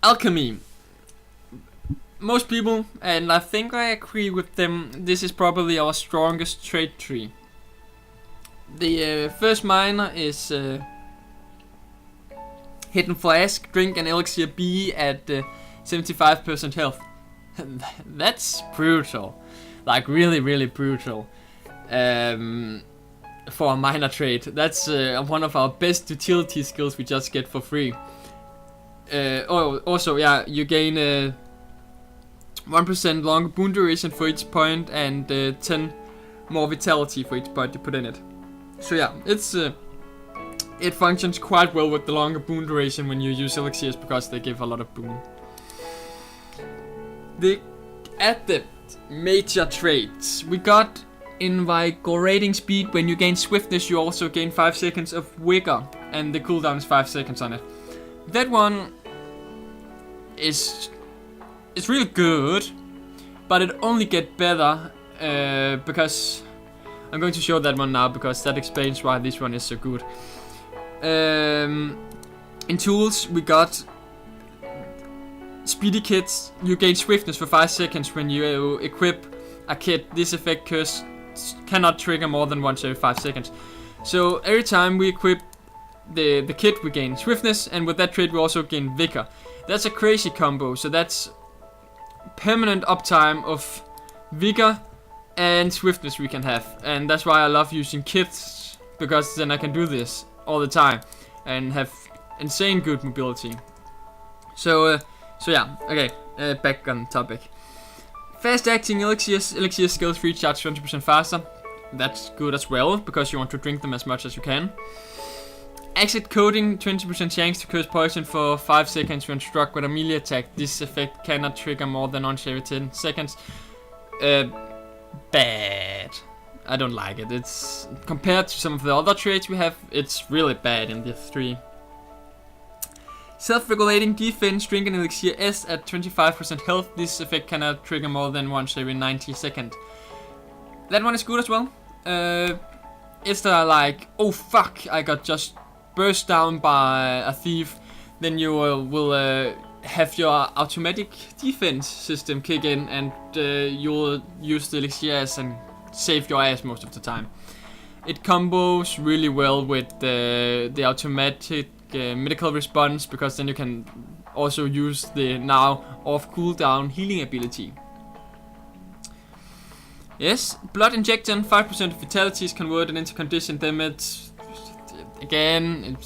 Alchemy. Most people, and I think I agree with them, this is probably our strongest trait tree. The first minor is Hidden Flask, drink an elixir B at 75% health. That's brutal. Like really brutal. For a minor trait. That's one of our best utility skills we just get for free. Also, yeah, you gain 1% longer boon duration for each point and 10 more vitality for each point you put in it. So yeah, it functions quite well with the longer boon duration when you use elixirs because they give a lot of boon. The adept major traits. We got invigorating speed. When you gain swiftness, you also gain 5 seconds of vigor, and the cooldown is 5 seconds on it. That one is really good, but it only get better because I'm going to show that one now because that explains why this one is so good. In tools we got speedy kits. You gain swiftness for 5 seconds when you equip a kit. This effect curse cannot trigger more than once every 5 seconds. So every time we equip the kit we gain swiftness, and with that trait we also gain vigor. That's a crazy combo. So that's permanent uptime of vigor and swiftness we can have, and that's why I love using kits, because then I can do this all the time and have insane good mobility. So yeah, okay, back on topic. Fast acting elixirs. Elixir skills recharge 20% faster. That's good as well, because you want to drink them as much as you can. Exit coding, 20% chance to curse poison for 5 seconds when struck with a melee attack. This effect cannot trigger more than once every 10 seconds. Bad. I don't like it. It's compared to some of the other traits we have, it's really bad in this tree. Self-regulating defense, drink an elixir S at 25% health. This effect cannot trigger more than once every 90 seconds. That one is good as well. It's like, oh fuck, I got just burst down by a thief. Then you will have your automatic defense system kick in, and you'll use the elixir S and save your ass most of the time. It combos really well with the automatic medical response, because then you can also use the now off cooldown healing ability. Yes, blood injection, 5% of vitality is converted into condition damage. Again,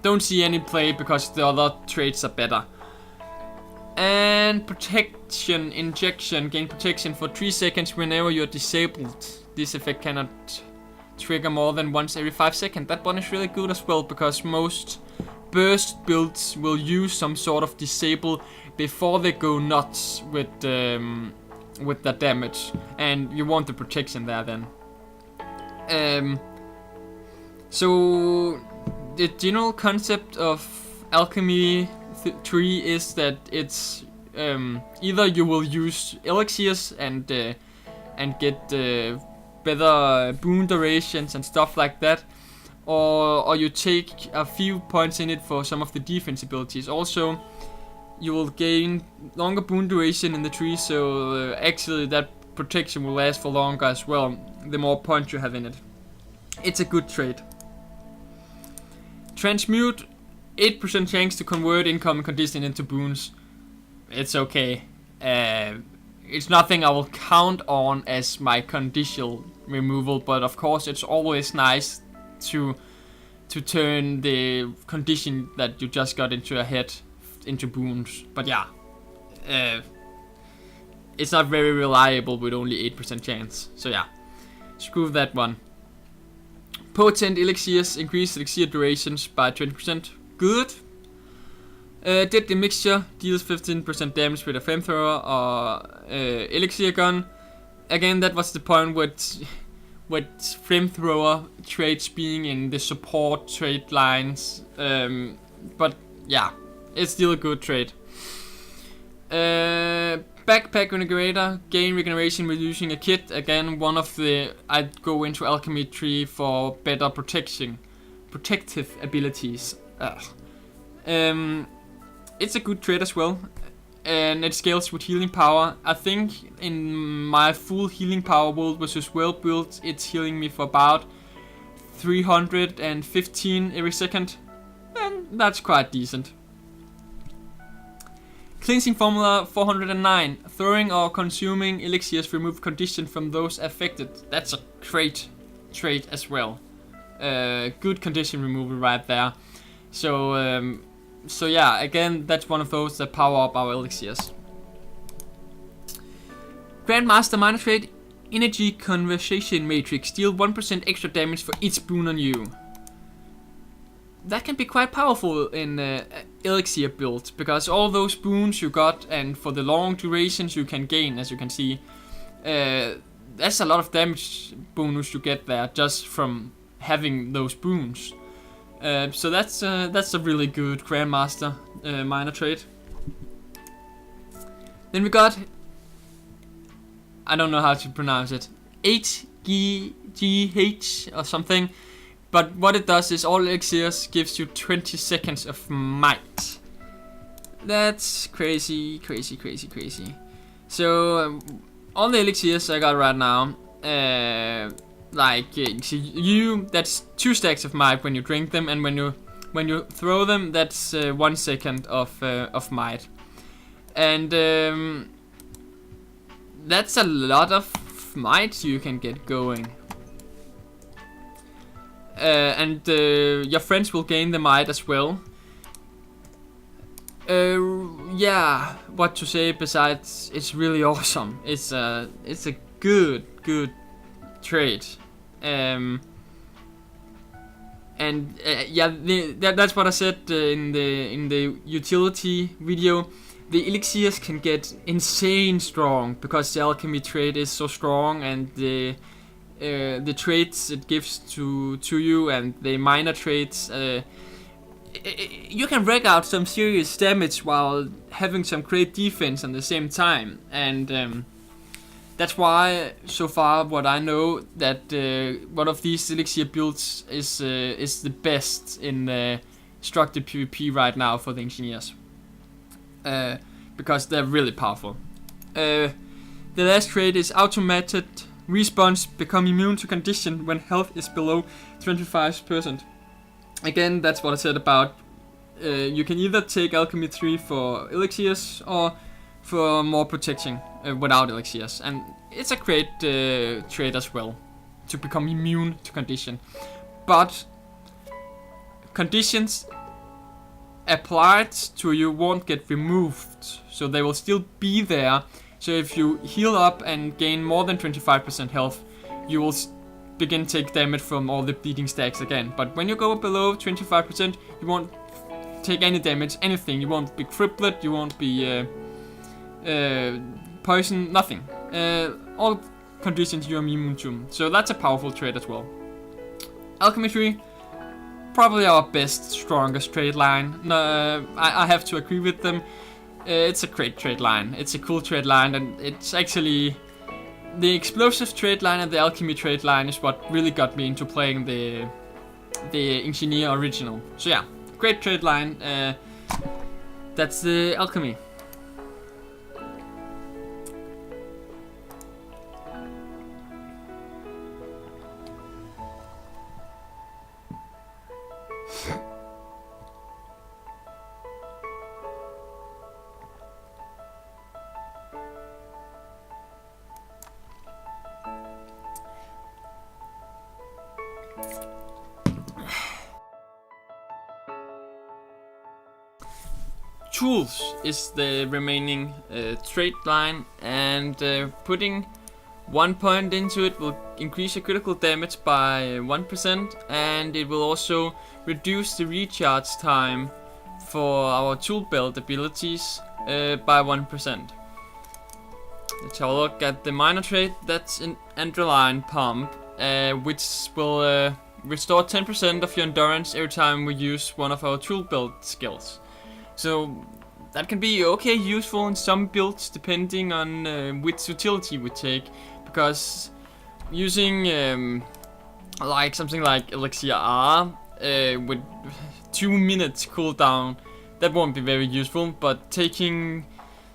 don't see any play because the other traits are better. And protection injection, gain protection for 3 seconds whenever you're disabled. This effect cannot trigger more than once every 5 seconds. That one is really good as well, because most burst builds will use some sort of disable before they go nuts with the damage, and you want the protection there then. So the general concept of Alchemy 3 is that it's either you will use elixirs and get better boon durations and stuff like that, or you take a few points in it for some of the defense abilities. Also, you will gain longer boon duration in the tree, so actually that protection will last for longer as well, the more points you have in it. It's a good trait. Transmute, 8% chance to convert incoming condition into boons. It's okay. It's nothing I will count on as my conditional removal, but of course it's always nice to turn the condition that you just got into your head into boons. But yeah, it's not very reliable with only 8% chance. So yeah, screw that one. Potent elixirs, increase elixir durations by 20%. Good. Deadly mixture, deals 15% damage with a flamethrower or elixir gun. Again, that was the point with flamethrower traits being in the support trait lines. But yeah, it's still a good trait. Backpack regenerator, gain regeneration with using a kit. Again, one of the, I'd go into Alchemy 3 for better protective abilities. it's a good trade as well. And it scales with healing power. I think in my full healing power world versus world build, it's healing me for about 315 every second. And that's quite decent. Cleansing formula 409. Throwing or consuming elixirs remove condition from those affected. That's a great trait as well. Good condition removal right there. So yeah, again, that's one of those that power up our elixirs. Grandmaster minor trait, energy conversion matrix. Deal 1% extra damage for each boon on you. That can be quite powerful in elixir build, because all those boons you got and for the long durations you can gain, as you can see, that's a lot of damage bonus you get there just from having those boons. So that's a really good Grandmaster minor trait. Then we got, I don't know how to pronounce it, HGGH or something. But what it does is all elixirs gives you 20 seconds of might. That's crazy, crazy, crazy, crazy. So all the elixirs I got right now, that's 2 stacks of might when you drink them, and when you throw them, that's 1 second of might. And that's a lot of might you can get going. And your friends will gain the might as well. Yeah, what to say besides it's really awesome. It's a good trait. Yeah, that's what I said in the utility video. The elixirs can get insane strong because the alchemy trait is so strong, and the traits it gives to you and the minor traits, you can wreak out some serious damage while having some great defense at the same time. And that's why, so far, what I know, that one of these elixir builds is the best in structured PvP right now for the engineers, because they're really powerful. The last trait is automated response, become immune to condition when health is below 25%. Again, that's what I said about, you can either take Alchemy 3 for elixirs or for more protection without elixirs. And it's a great trait as well, to become immune to condition. But conditions applied to you won't get removed, so they will still be there. So if you heal up and gain more than 25% health, you will begin to take damage from all the bleeding stacks again. But when you go below 25%, you won't take any damage, anything. You won't be crippled, you won't be poisoned, nothing. All conditions you are immune to. So that's a powerful trait as well. Alchemy 3, probably our best, strongest trait line. I have to agree with them. It's a great trade line. It's a cool trade line, and it's actually the explosive trade line and the alchemy trade line is what really got me into playing the engineer original. So yeah, great trade line. That's the alchemy. Tools is the remaining trait line, and putting 1 point into it will increase your critical damage by 1%, and it will also reduce the recharge time for our tool belt abilities by 1%. Let's have a look at the minor trait. That's an adrenaline pump, which will restore 10% of your endurance every time we use one of our tool belt skills. So that can be okay useful in some builds depending on which utility we take, because using like something like Elixir R with 2 minutes cooldown that won't be very useful. But taking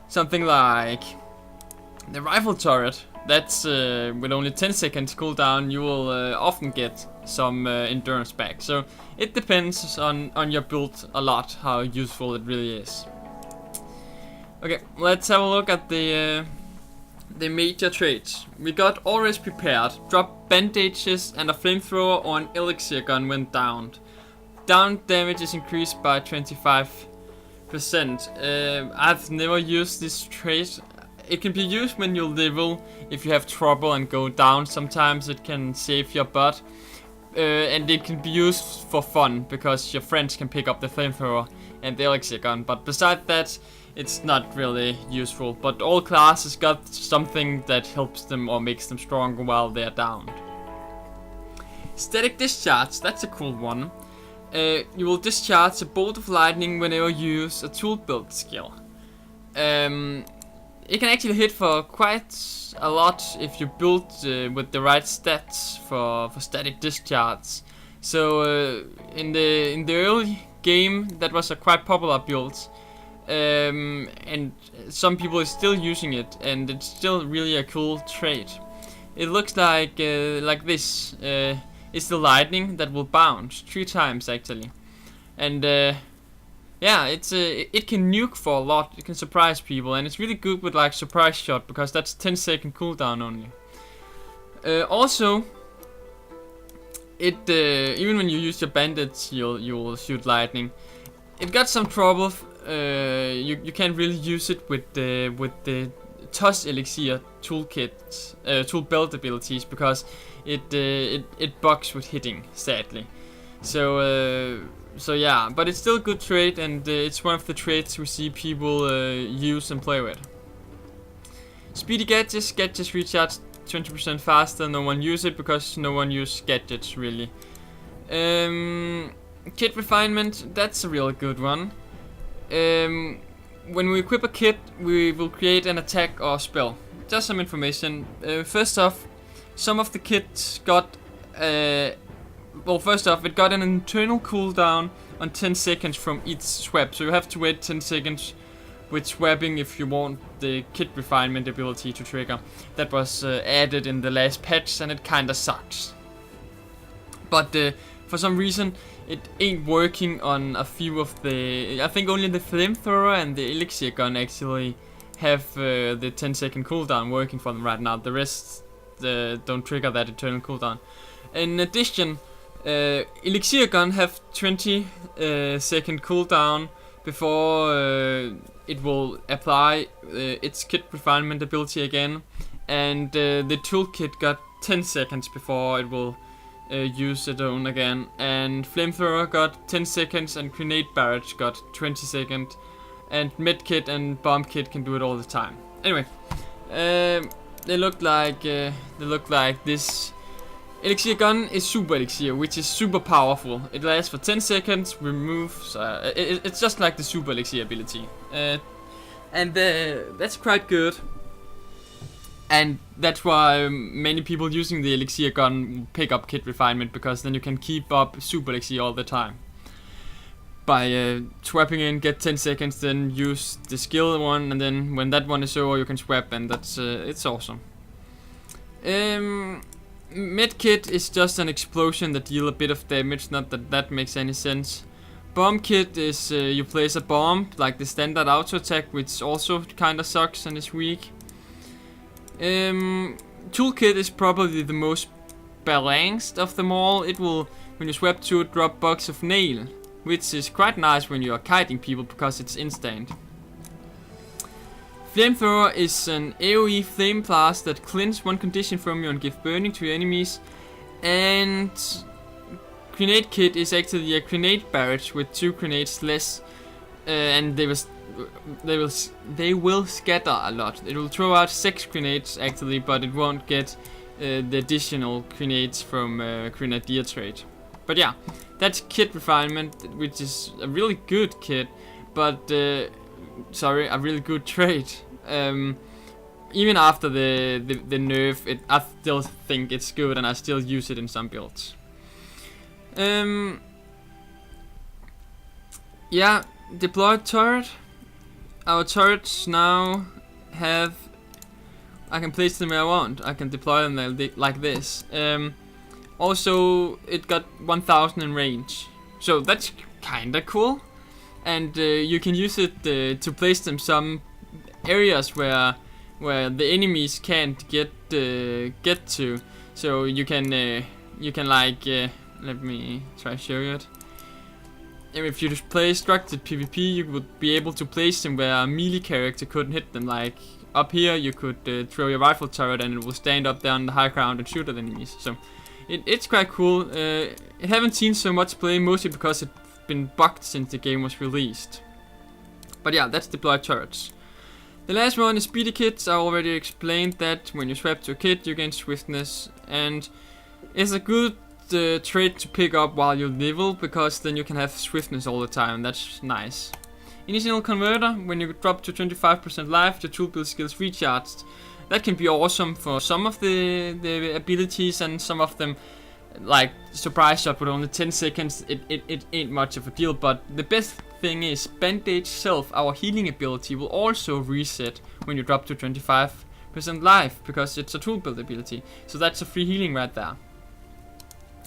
something like the rifle turret, that's with only 10 seconds cooldown, you will often get some endurance back. So it depends on your build a lot how useful it really is. Okay, let's have a look at the major traits. We got always prepared, drop bandages and a flamethrower or an elixir gun when downed. Down damage is increased by 25%. I've never used this trait. It can be used when you level, if you have trouble and go down. Sometimes it can save your butt. And it can be used for fun, because your friends can pick up the flamethrower and the elixir gun. But besides that, it's not really useful. But all classes got something that helps them or makes them stronger while they're down. Static discharge, that's a cool one. You will discharge a bolt of lightning whenever you use a tool build skill. It can actually hit for quite a lot if you build with the right stats for static discharge. So in the early game, that was a quite popular build, and some people are still using it, and it's still really a cool trait. It looks like this. It's the lightning that will bounce 3 times actually, and yeah, it can nuke for a lot. It can surprise people, and it's really good with like surprise shot, because that's 10-second cooldown only. Also, it even when you use your bandits, you'll shoot lightning. It got some trouble. You can't really use it with the Toss Elixir toolkit, tool belt abilities, because it bugs with hitting, sadly. So yeah, but it's still a good trait, and it's one of the traits we see people use and play with. Speedy gadgets recharge 20% faster. No one use it because no one use gadgets really. Kit refinement, that's a really good one. When we equip a kit, we will create an attack or spell. Just some information. First off, some of the kits got well, first off, it got an internal cooldown on 10 seconds from each swap, so you have to wait 10 seconds with swapping if you want the kit refinement ability to trigger. That was added in the last patch, and it kinda sucks. But for some reason, it ain't working on a few of the... I think only the flamethrower and the elixir gun actually have the 10-second cooldown working for them right now. The rest don't trigger that internal cooldown. In addition, elixir gun have 20-second cooldown before it will apply its kit refinement ability again, and the toolkit got 10 seconds before it will use it own again, and flamethrower got 10 seconds, and grenade barrage got 20 seconds, and medkit and bomb kit can do it all the time. Anyway, they look like this. Elixir gun is super elixir, which is super powerful. It lasts for 10 seconds, removes... it's just like the super elixir ability. And that's quite good. And that's why many people using the elixir gun pick up kit refinement, because then you can keep up super elixir all the time. By swapping in, get 10 seconds, then use the skill one, and then when that one is over, you can swap, and that's it's awesome. Medkit is just an explosion that deal a bit of damage, not that that makes any sense. Bomb kit is you place a bomb, like the standard auto attack, which also kinda sucks and is weak. Toolkit is probably the most balanced of them all. It will, when you swap to it, drop box of nail, which is quite nice when you are kiting people because it's instant. Flamethrower is an AoE flame blast that cleanse one condition from you and give burning to your enemies. And grenade kit is actually a grenade barrage with 2 grenades less, and they will scatter a lot. It will throw out 6 grenades actually, but it won't get the additional grenades from grenadier trait. But yeah, that's kit refinement, which is a really good kit, but sorry, a really good trait. Even after the nerf, I still think it's good, and I still use it in some builds. Yeah, Deployed turret. Our turrets now have... I can place them where I want. I can deploy them like this. Also, it got 1000 in range. So that's kinda cool. And you can use it to place them some areas where the enemies can't get to. So you can like let me try to show you it. If you just play structured PvP, you would be able to place them where a melee character couldn't hit them. Like up here, you could throw your rifle turret and it will stand up there on the high ground and shoot at enemies. So it's quite cool. I haven't seen so much play, mostly because it's been bugged since the game was released. But yeah, that's deployed turrets. The last one is speedy kits. I already explained that when you swap to a kit, you gain swiftness, and it's a good trait to pick up while you level, because then you can have swiftness all the time. That's nice. Initial converter. When you drop to 25% life, the tool build skills recharged. That can be awesome for some of the abilities, and some of them, like surprise shot with only 10 seconds, it ain't much of a deal. But the best thing is bandage self, our healing ability, will also reset when you drop to 25% life, because it's a tool build ability. So that's a free healing right there.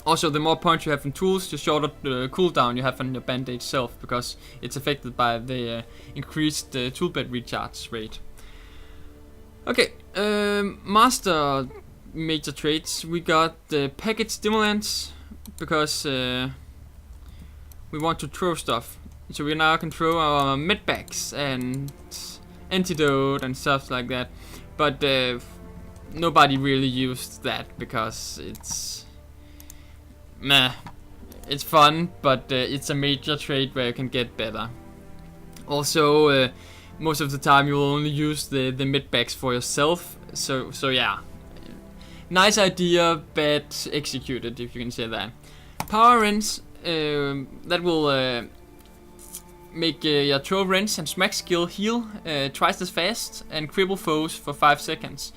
Also, the more points you have in tools, the shorter cooldown you have on your bandage self, because it's affected by the increased tool bed recharge rate. Okay, master major traits. We got the package stimulants, because we want to throw stuff. So we now can throw our medpacks and antidote and stuff like that. But nobody really used that, because it's meh. It's fun, but it's a major trait where you can get better. Also, most of the time you will only use the medpacks for yourself. So yeah. Nice idea, bad executed, if you can say that. Power wrench, that will make your throw wrench and smack skill heal twice as fast and cripple foes for 5 seconds.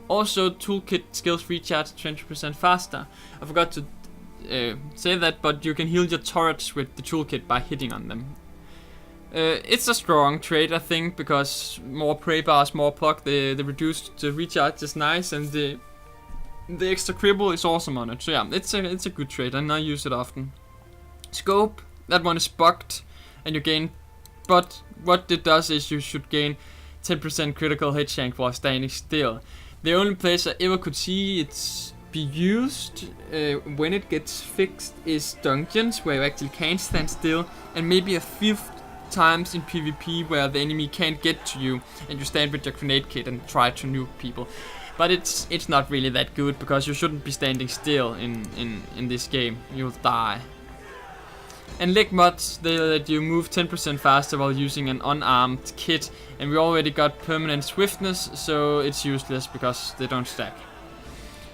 Also, toolkit skills recharge 20% faster. I forgot to say that, but you can heal your turrets with the toolkit by hitting on them. It's a strong trait, I think, because more prey bars, more pluck, the reduced recharge is nice, and the extra cripple is awesome on it. So yeah, it's a good trait, and I use it often. Scope, that one is bugged, and you gain, but what it does is you should gain 10% critical hit chance while standing still. The only place I ever could see it's be used when it gets fixed is dungeons, where you actually can't stand still, and maybe a few times in PvP where the enemy can't get to you and you stand with your grenade kit and try to nuke people. But it's not really that good, because you shouldn't be standing still in this game. You'll die. And leg mods, they let you move 10% faster while using an unarmed kit, and we already got permanent swiftness, so it's useless because they don't stack.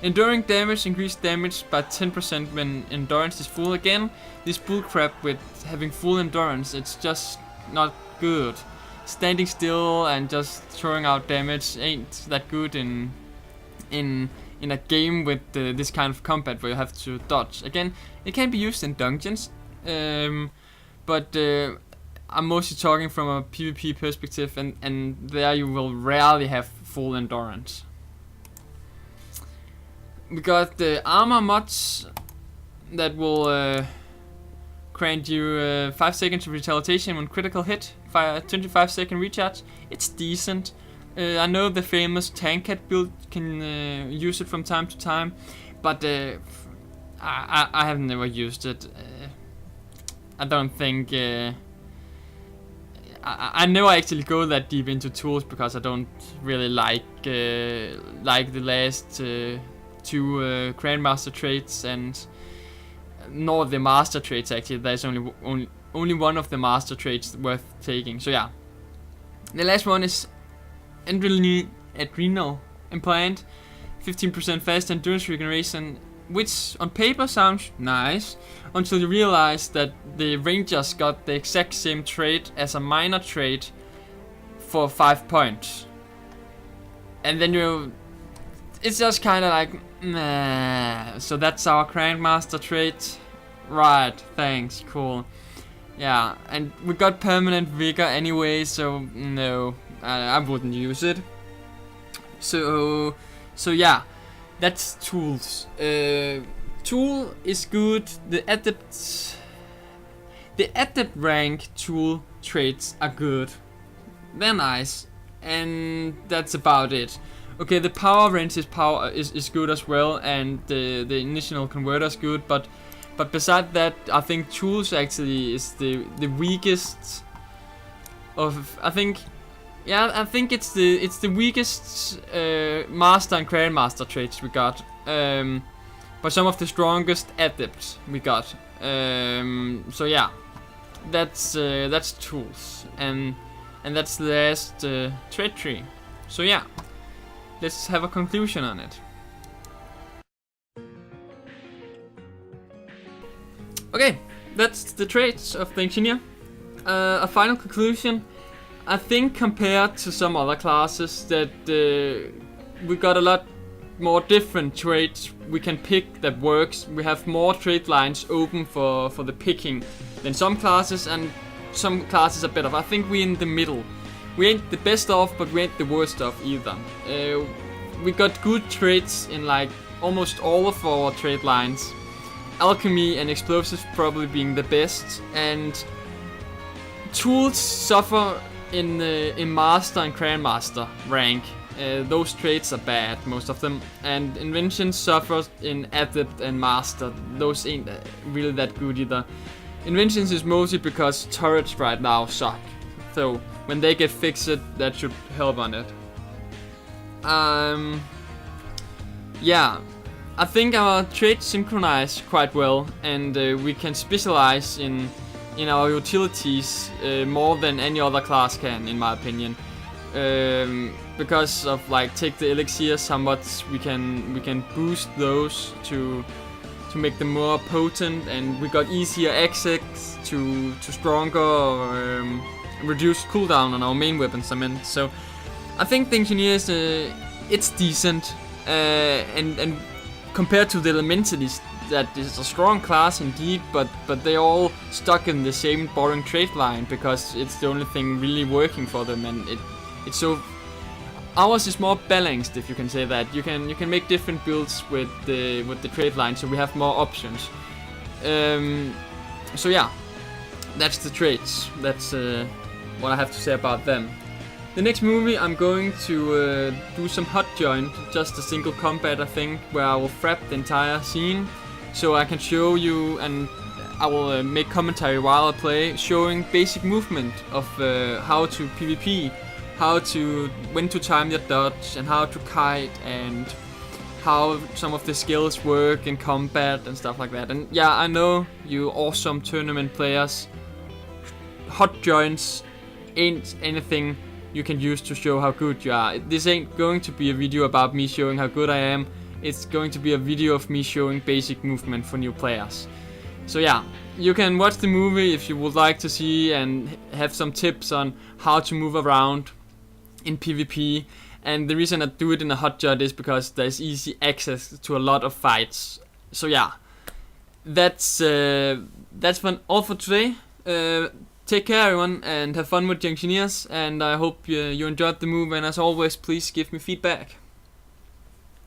Enduring damage, increased damage by 10% when endurance is full again. This bullcrap with having full endurance, it's just not good. Standing still and just throwing out damage ain't that good in a game with this kind of combat where you have to dodge. Again, it can be used in dungeons, but I'm mostly talking from a PvP perspective, and there you will rarely have full endurance. We got the armor mods that will grant you 5 seconds of retaliation when critical hit, 25-second recharge. It's decent. I know the famous tank cat build can use it from time to time, but I have never used it. I don't think I never actually go that deep into tools, because I don't really like the last two grandmaster traits, and nor the master traits. Actually, there's only one of the master traits worth taking. So yeah, the last one is adrenal implant, 15% fast endurance regeneration, which on paper sounds nice, until you realize that the rangers got the exact same trait as a minor trait for 5 points, and then it's just kind of like, nah. So that's our grandmaster trait, right? Thanks, cool. Yeah, and we got permanent vigor anyway, so no, I wouldn't use it. So yeah, that's tools. Tool is good. The adept rank tool traits are good. They're nice, and that's about it. Okay, the power range is good as well, and the initial converter is good, but beside that, I think tools actually is the weakest of. I think it's the weakest master and grandmaster traits we got. But some of the strongest adepts we got. So yeah, that's tools, and that's the last trait tree. So yeah, let's have a conclusion on it. Okay, that's the traits of the engineer. A final conclusion. I think compared to some other classes that we got a lot more different traits we can pick that works. We have more trait lines open for the picking than some classes, and some classes are better. I think we're in the middle. We ain't the best off, but we ain't the worst off either. We got good traits in like almost all of our trait lines. Alchemy and explosives probably being the best, and tools suffer in master and grandmaster rank. Those traits are bad, most of them, and inventions suffers in adept and master. Those ain't really that good either. Inventions is mostly because turrets right now suck, so when they get fixed, that should help on it. Yeah, I think our traits synchronize quite well, and we can specialize in our utilities more than any other class can, in my opinion. Because of like take the elixirs, how much we can boost those to make them more potent, and we got easier access to stronger reduced cooldown on our main weapons. So I think the engineers it's decent, and compared to the elementalists, that is a strong class indeed, but they're all stuck in the same boring trait line because it's the only thing really working for them, and it's so. Ours is more balanced, if you can say that. You can make different builds with the trait line, so we have more options. So yeah, that's the traits. That's what I have to say about them. The next movie, I'm going to do some hot joint, just a single combat, I think, where I will frap the entire scene, so I can show you, and I will make commentary while I play, showing basic movement of how to PvP, when to time your dodge, and how to kite, and how some of the skills work in combat and stuff like that. And yeah, I know you awesome tournament players, hot joints ain't anything you can use to show how good you are. This ain't going to be a video about me showing how good I am. It's going to be a video of me showing basic movement for new players. So yeah, you can watch the movie if you would like to see and have some tips on how to move around in PvP. And the reason I do it in a hot joint is because there's easy access to a lot of fights. So yeah, that's all for today. Take care everyone, and have fun with the engineers, and I hope you enjoyed the movie, and as always, please give me feedback.